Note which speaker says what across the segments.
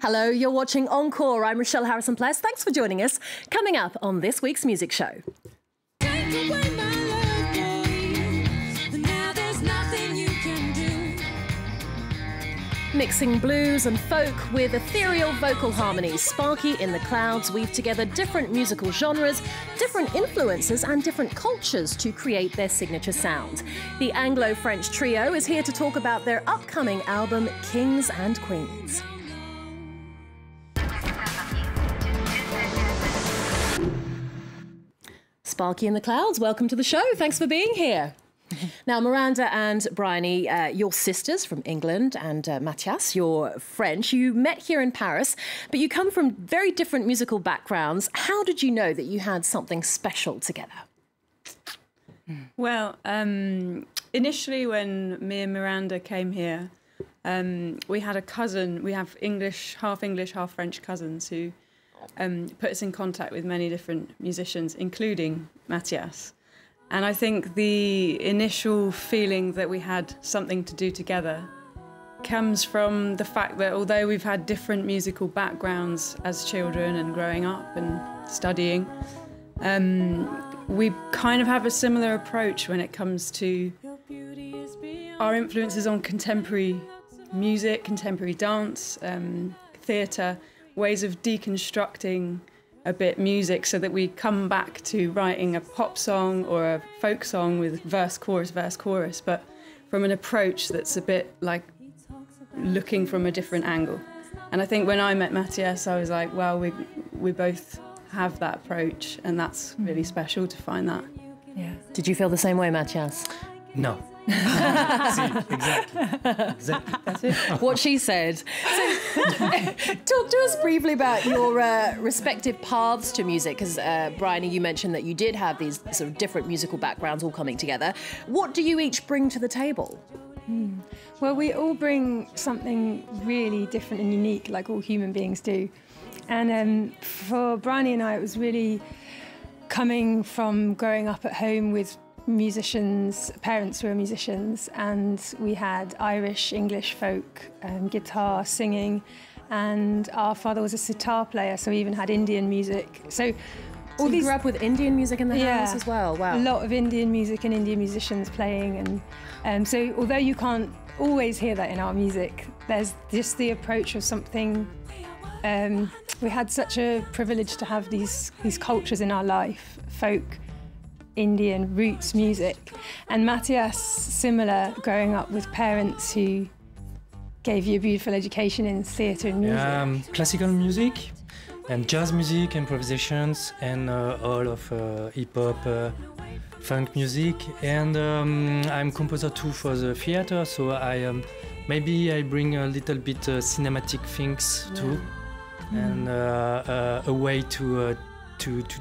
Speaker 1: Hello, you're watching Encore. I'm Richelle Harrison Plesse. Thanks for joining us. Coming up on this week's music show. Mixing blues and folk with ethereal vocal harmonies, Sparky in the Clouds weave together different musical genres, different influences and different cultures to create their signature sound. The Anglo-French trio is here to talk about their upcoming album, Kings and Queens. Sparky in the Clouds, welcome to the show. Thanks for being here. Now, Miranda and Bryony, you're sisters from England, and Mathias, you're French. You met here in Paris, but you come from very different musical backgrounds. How did you know that you had something special together?
Speaker 2: Well, initially when me and Miranda came here, we had a cousin. We have half English, half French cousins who put us in contact with many different musicians, including Mathias. And I think the initial feeling that we had something to do together comes from the fact that although we've had different musical backgrounds as children and growing up and studying, we kind of have a similar approach when it comes to our influences on contemporary music, contemporary dance, theatre, ways of deconstructing a bit music so that we come back to writing a pop song or a folk song with verse, chorus, but from an approach that's a bit like looking from a different angle. And I think when I met Mathias, I was like, well, we both have that approach, and that's really special to find that.
Speaker 1: Yeah. Did you feel the same way, Mathias?
Speaker 3: No. Exactly.
Speaker 1: That's it. What she said. So, talk to us briefly about your respective paths to music, because Bryony, you mentioned that you did have these sort of different musical backgrounds all coming together. What do you each bring to the table?
Speaker 4: Well, we all bring something really different and unique, like all human beings do. And for Bryony and I, it was really coming from growing up at home with musicians, parents who were musicians, and we had Irish, English folk, guitar, singing, and our father was a sitar player, so we even had Indian music. So
Speaker 1: all these grew up with Indian music in the house as well. Wow.
Speaker 4: A lot of Indian music and Indian musicians playing, and so although you can't always hear that in our music, there's just the approach of something. We had such a privilege to have these cultures in our life, folk, Indian roots music, and Mathias, similar, growing up with parents who gave you a beautiful education in theatre and music.
Speaker 3: Classical music and jazz music, improvisations, and all of hip-hop, funk music. And I'm composer too for the theatre, so maybe I bring a little bit cinematic things too, and a way to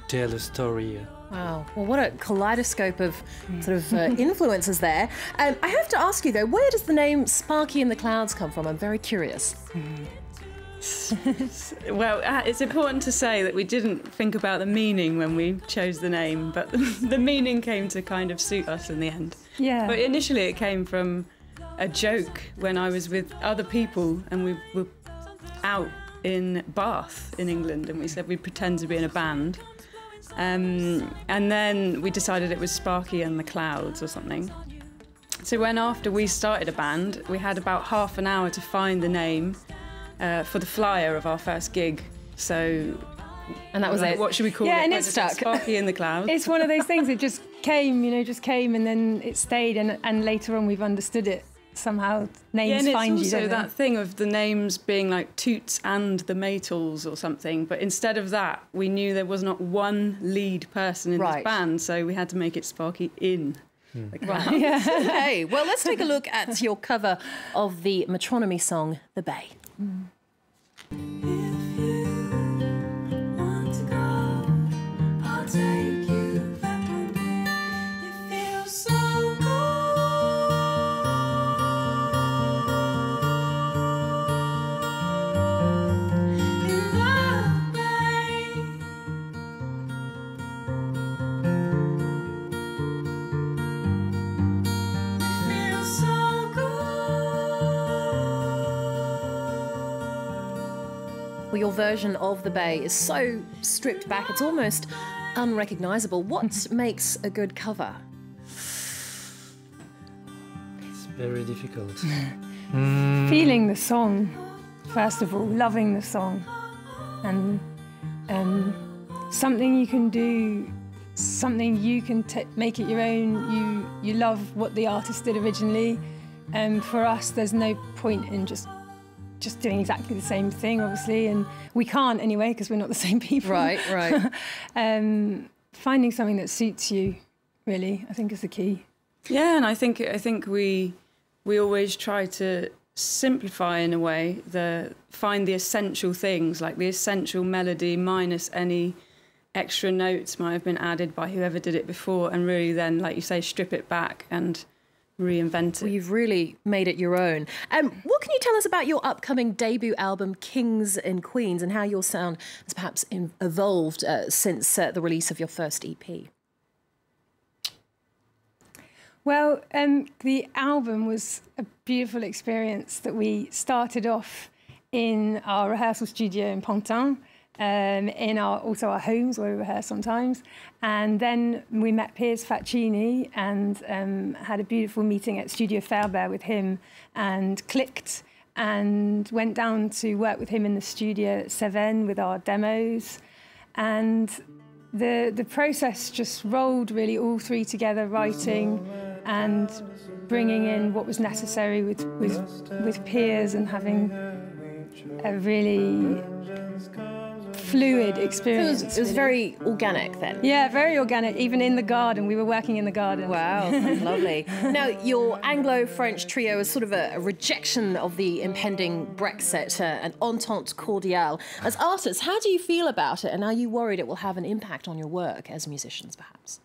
Speaker 3: tell a story.
Speaker 1: Wow, well, what a kaleidoscope of sort of influences there. I have to ask you, though, where does the name Sparky in the Clouds come from? I'm very curious.
Speaker 2: Well, it's important to say that we didn't think about the meaning when we chose the name, but the meaning came to kind of suit us in the end.
Speaker 4: Yeah.
Speaker 2: But initially it came from a joke when I was with other people and we were out in Bath in England, and we said we'd pretend to be in a band. And then we decided it was Sparky and the Clouds or something. So after we started a band, we had about half an hour to find the name for the flyer of our first gig. So,
Speaker 1: and that was it.
Speaker 2: What should we call it?
Speaker 4: Yeah, and it stuck.
Speaker 2: Sparky in the Clouds.
Speaker 4: It's one of those things. It just came, and then it stayed. And later on, we've understood it. Somehow names find you.
Speaker 2: And it's also that thing of the names being like Toots and the Maytals or something, but instead of that, we knew there was not one lead person in this band, so we had to make it Sparky in.
Speaker 1: Wow. Yeah. Okay, well, let's take a look at your cover of the Metronomy song, The Bay.
Speaker 5: If you want to go, I'll take you back one day. It feels so good. In love.
Speaker 1: Well, your version of The Bay is so stripped back, it's almost unrecognisable. What makes a good cover?
Speaker 3: It's very difficult.
Speaker 4: Feeling the song, first of all, loving the song, and something you can do, something you can make it your own. You love what the artist did originally, and for us, there's no point in just doing exactly the same thing, obviously, and we can't anyway because we're not the same people.
Speaker 1: Right.
Speaker 4: Finding something that suits you, really, I think is the key.
Speaker 2: Yeah, and I think we always try to simplify in a way, find the essential things, like the essential melody minus any extra notes might have been added by whoever did it before, and really then, like you say, strip it back and reinvent it.
Speaker 1: Well, you've really made it your own. What can you tell us about your upcoming debut album, Kings and Queens, and how your sound has perhaps evolved since the release of your first EP?
Speaker 4: Well, the album was a beautiful experience that we started off in our rehearsal studio in Pantin, in also our homes where we rehearse sometimes. And then we met Piers Faccini and had a beautiful meeting at Studio Fairbear with him and clicked and went down to work with him in the studio at Seven with our demos. And the process just rolled really, all three together, writing and bringing in what was necessary with Piers and having a really fluid experience.
Speaker 1: It was very organic then.
Speaker 4: Yeah, very organic. Even in the garden, we were working in the garden.
Speaker 1: Wow, lovely. Now, your Anglo-French trio is sort of a rejection of the impending Brexit, an entente cordiale. As artists, how do you feel about it, and are you worried it will have an impact on your work as musicians, perhaps?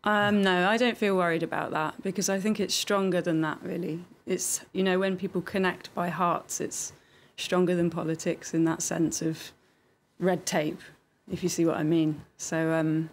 Speaker 2: No, I don't feel worried about that, because I think it's stronger than that, really. It's, you know, when people connect by hearts, it's stronger than politics in that sense of red tape, if you see what I mean. So,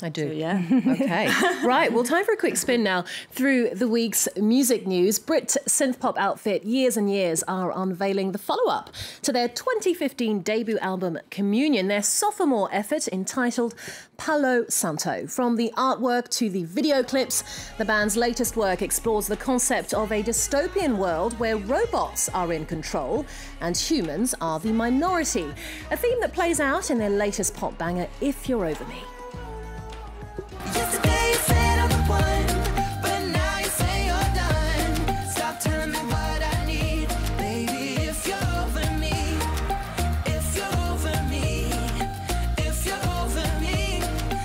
Speaker 1: I do.
Speaker 2: so yeah.
Speaker 1: Okay. Right. Well, time for a quick spin now through the week's music news. Brit synth-pop outfit Years and Years are unveiling the follow-up to their 2015 debut album, Communion, their sophomore effort entitled Palo Santo. From the artwork to the video clips, the band's latest work explores the concept of a dystopian world where robots are in control and humans are the minority, a theme that plays out in their latest pop banger, If You're Over Me.
Speaker 5: Yesterday you said I'm the one, but now you say you're done. Stop telling me what I need, baby. If you're over me, if you're over me, if you're over me,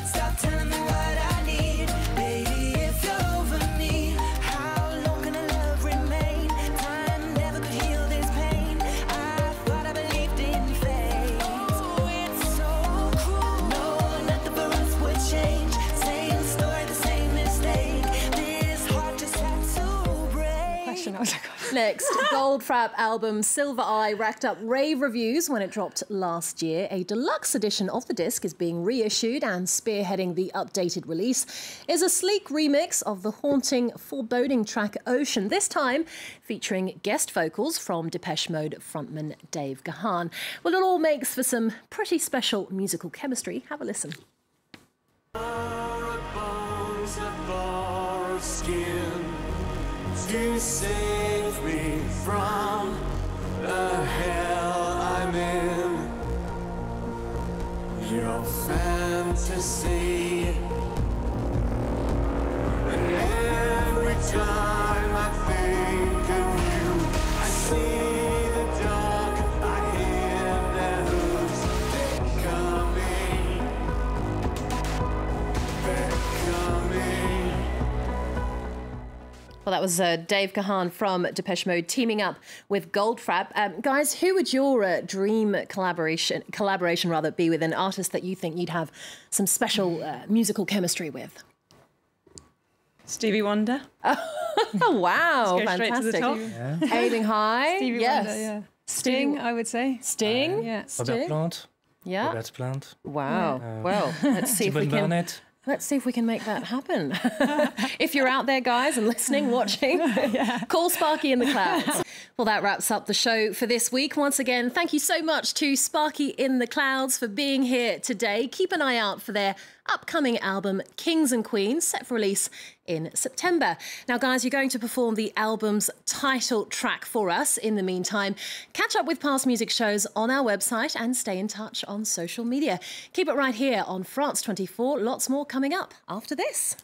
Speaker 5: stop telling me what I need, baby. If you're over me, how long can a love remain? Time never could heal this pain. I thought I believed in your face. Oh, it's so cruel. No, not the birth would change.
Speaker 4: I was like,
Speaker 1: Next, Goldfrapp album Silver Eye racked up rave reviews when it dropped last year. A deluxe edition of the disc is being reissued, and spearheading the updated release is a sleek remix of the haunting, foreboding track Ocean, this time featuring guest vocals from Depeche Mode frontman Dave Gahan. Well, it all makes for some pretty special musical chemistry. Have a listen.
Speaker 5: To save me from the hell I'm in, your fantasy. And every time I think of you, I see the dark, I hear their hooves. They're coming.
Speaker 1: Well, that was Dave Gahan from Depeche Mode teaming up with Goldfrapp. Guys, who would your dream collaboration be with, an artist that you think you'd have some special musical chemistry with?
Speaker 2: Stevie Wonder.
Speaker 1: Oh, wow.
Speaker 2: Let's go straight to the
Speaker 1: Fantastic.
Speaker 2: top.
Speaker 1: Aiming high.
Speaker 4: Stevie
Speaker 1: yes.
Speaker 4: Wonder, yeah. Sting, I would say.
Speaker 1: Sting.
Speaker 4: Yeah.
Speaker 3: Robert Plant.
Speaker 1: Yeah.
Speaker 3: Robert Plant.
Speaker 1: Wow. Well, let's see if we
Speaker 3: T-Bone
Speaker 1: can
Speaker 3: Burnett.
Speaker 1: Let's see if we can make that happen. If you're out there, guys, and listening, watching, call Sparky in the Clouds. Well, that wraps up the show for this week. Once again, thank you so much to Sparky in the Clouds for being here today. Keep an eye out for their upcoming album, Kings and Queens, set for release in September. Now, guys, you're going to perform the album's title track for us. In the meantime, catch up with past music shows on our website and stay in touch on social media. Keep it right here on France 24. Lots more coming up after this.